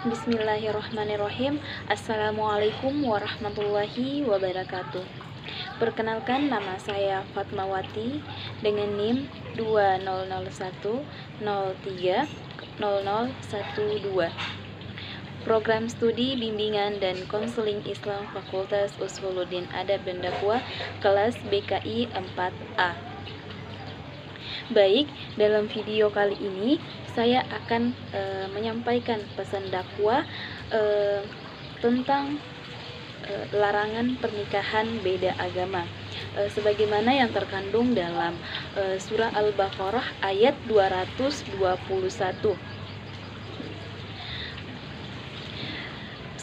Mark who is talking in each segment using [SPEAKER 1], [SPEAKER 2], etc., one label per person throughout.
[SPEAKER 1] Bismillahirrahmanirrahim. Assalamualaikum warahmatullahi wabarakatuh. Perkenalkan, nama saya Fatmawati dengan NIM 2001030012. Program Studi Bimbingan dan Konseling Islam Fakultas Usuluddin Adab dan Dakwah kelas BKI 4A. Baik, dalam video kali ini saya akan menyampaikan pesan dakwah tentang larangan pernikahan beda agama, sebagaimana yang terkandung dalam surah Al-Baqarah ayat 221.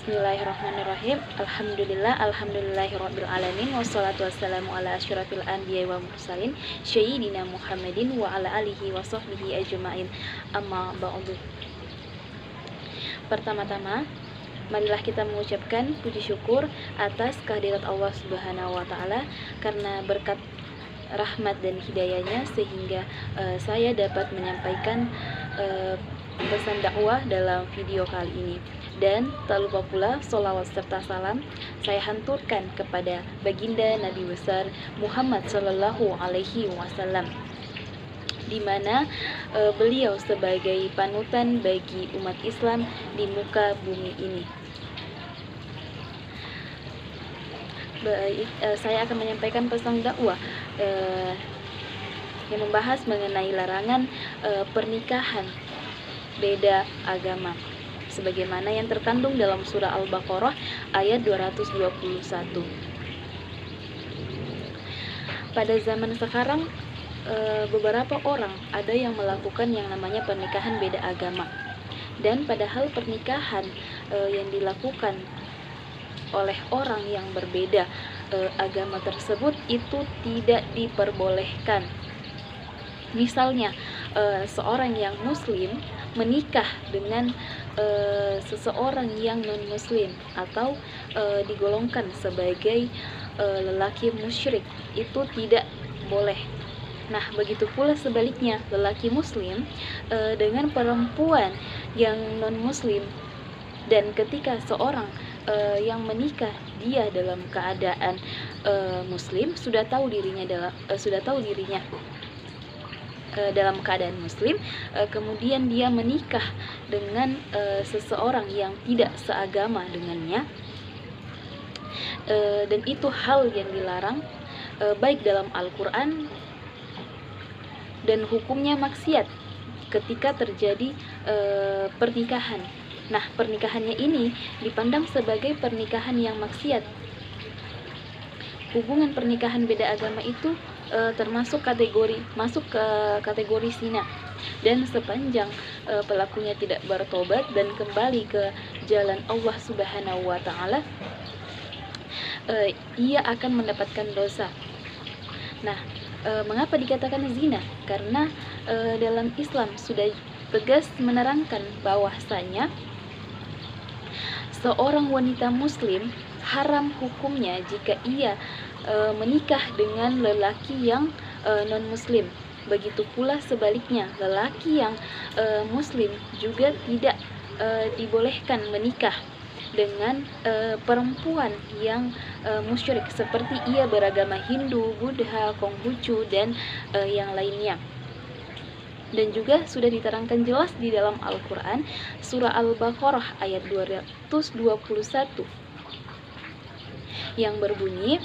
[SPEAKER 1] Bismillahirrahmanirrahim. Alhamdulillahirabbil alamin, wassalatu wassalamu ala asyrafil anbiya'i wal mursalin sayyidina Muhammadin wa ala alihi wa sahbihi ajma'in. Amma ba'du. Pertama-tama, marilah kita mengucapkan puji syukur atas kehadirat Allah Subhanahu wa taala karena berkat rahmat dan hidayahnya sehingga saya dapat menyampaikan pesan dakwah dalam video kali ini. Dan tak lupa pula sholawat serta salam saya hanturkan kepada baginda Nabi besar Muhammad Sallallahu Alaihi Wasallam, di mana beliau sebagai panutan bagi umat Islam di muka bumi ini. Baik, saya akan menyampaikan pesan dakwah yang membahas mengenai larangan pernikahan beda agama, sebagaimana yang terkandung dalam surah Al-Baqarah ayat 221. Pada zaman sekarang, beberapa orang ada yang melakukan yang namanya pernikahan beda agama, dan padahal pernikahan yang dilakukan oleh orang yang berbeda agama tersebut itu tidak diperbolehkan. Misalnya, seorang yang muslim menikah dengan seseorang yang non-muslim atau digolongkan sebagai lelaki musyrik, itu tidak boleh. Nah, begitu pula sebaliknya, lelaki muslim dengan perempuan yang non-muslim, dan ketika seorang yang menikah dia dalam keadaan muslim, sudah tahu dirinya dalam keadaan muslim, kemudian dia menikah dengan seseorang yang tidak seagama dengannya, dan itu hal yang dilarang baik dalam Al-Quran, dan hukumnya maksiat ketika terjadi pernikahan. Nah, pernikahannya ini dipandang sebagai pernikahan yang maksiat. Hubungan pernikahan beda agama itu masuk ke kategori zina, dan sepanjang pelakunya tidak bertobat dan kembali ke jalan Allah Subhanahu wa taala, ia akan mendapatkan dosa. Nah, mengapa dikatakan zina? Karena dalam Islam sudah tegas menerangkan bahwasanya seorang wanita muslim haram hukumnya jika ia menikah dengan lelaki yang non-muslim. Begitu pula sebaliknya, lelaki yang muslim juga tidak dibolehkan menikah dengan perempuan yang musyrik, seperti ia beragama Hindu, Buddha, Konghucu, dan yang lainnya. Dan juga sudah diterangkan jelas di dalam Al-Quran surah Al-Baqarah ayat 221 yang berbunyi,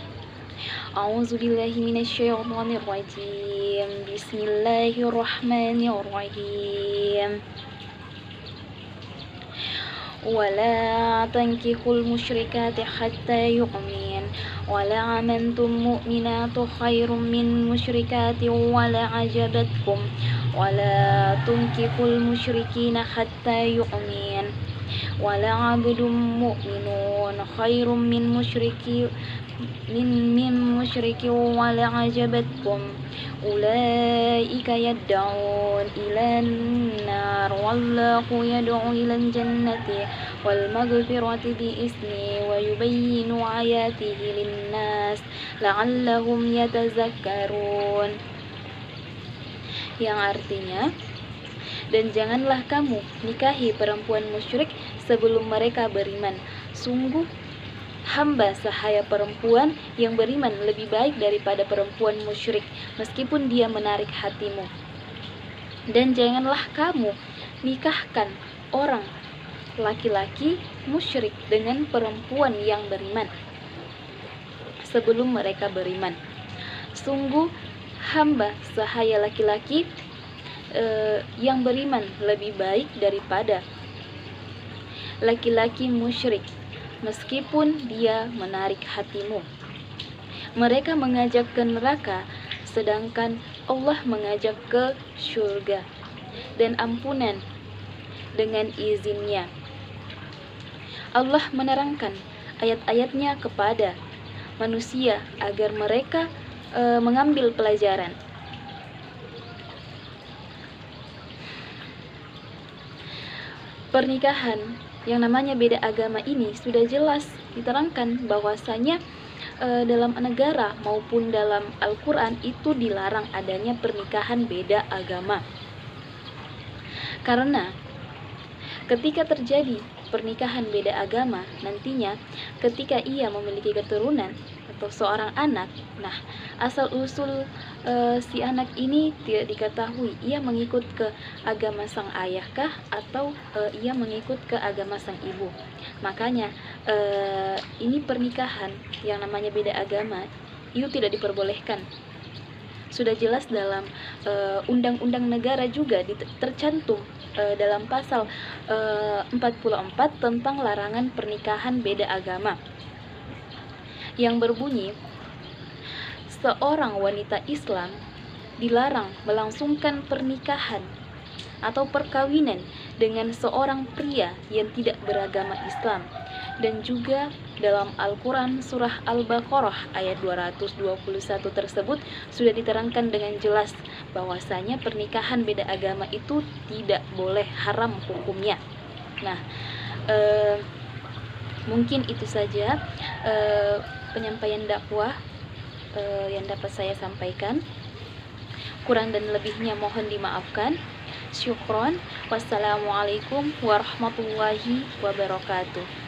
[SPEAKER 1] A'udzubillahi minasyaitonirrajim, Bismillahirrahmanirrahim. ولا تنكحوا المشركات حتى يؤمن ولعمنتم مؤمنات خير من مشركات ولعجبتكم ولا تنكحوا المشركين حتى يؤمن ولعبد مؤمن خير من مشرك ولعجبتكم أولئك يدعون إلى النار والله يدعو إلى الجنة والمغفرة بإذنه ويبين آياته للناس لعلهم يتذكرون. Yang artinya, Dan janganlah kamu nikahi perempuan musyrik sebelum mereka beriman. Sungguh hamba sahaya perempuan yang beriman lebih baik daripada perempuan musyrik, meskipun dia menarik hatimu. Dan janganlah kamu nikahkan orang laki-laki musyrik dengan perempuan yang beriman sebelum mereka beriman. Sungguh hamba sahaya laki-laki yang beriman lebih baik daripada laki-laki musyrik, meskipun dia menarik hatimu. Mereka mengajak ke neraka, sedangkan Allah mengajak ke surga dan ampunan dengan izinnya. Allah menerangkan ayat-ayatnya kepada manusia agar mereka mengambil pelajaran. Pernikahan yang namanya beda agama ini sudah jelas diterangkan bahwasanya dalam negara maupun dalam Al-Quran itu dilarang adanya pernikahan beda agama. Karena ketika terjadi pernikahan beda agama, nantinya ketika ia memiliki keturunan atau seorang anak, nah asal usul si anak ini tidak diketahui, ia mengikut ke agama sang ayahkah atau ia mengikut ke agama sang ibu. Makanya ini pernikahan yang namanya beda agama itu tidak diperbolehkan. Sudah jelas dalam undang-undang negara juga tercantum dalam pasal 44 tentang larangan pernikahan beda agama, yang berbunyi seorang wanita Islam dilarang melangsungkan pernikahan atau perkawinan dengan seorang pria yang tidak beragama Islam. Dan juga dalam Al-Quran surah Al-Baqarah ayat 221 tersebut sudah diterangkan dengan jelas bahwasanya pernikahan beda agama itu tidak boleh, haram hukumnya. Nah, mungkin itu saja penyampaian dakwah yang dapat saya sampaikan. Kurang dan lebihnya mohon dimaafkan. Syukron. Wassalamualaikum warahmatullahi wabarakatuh.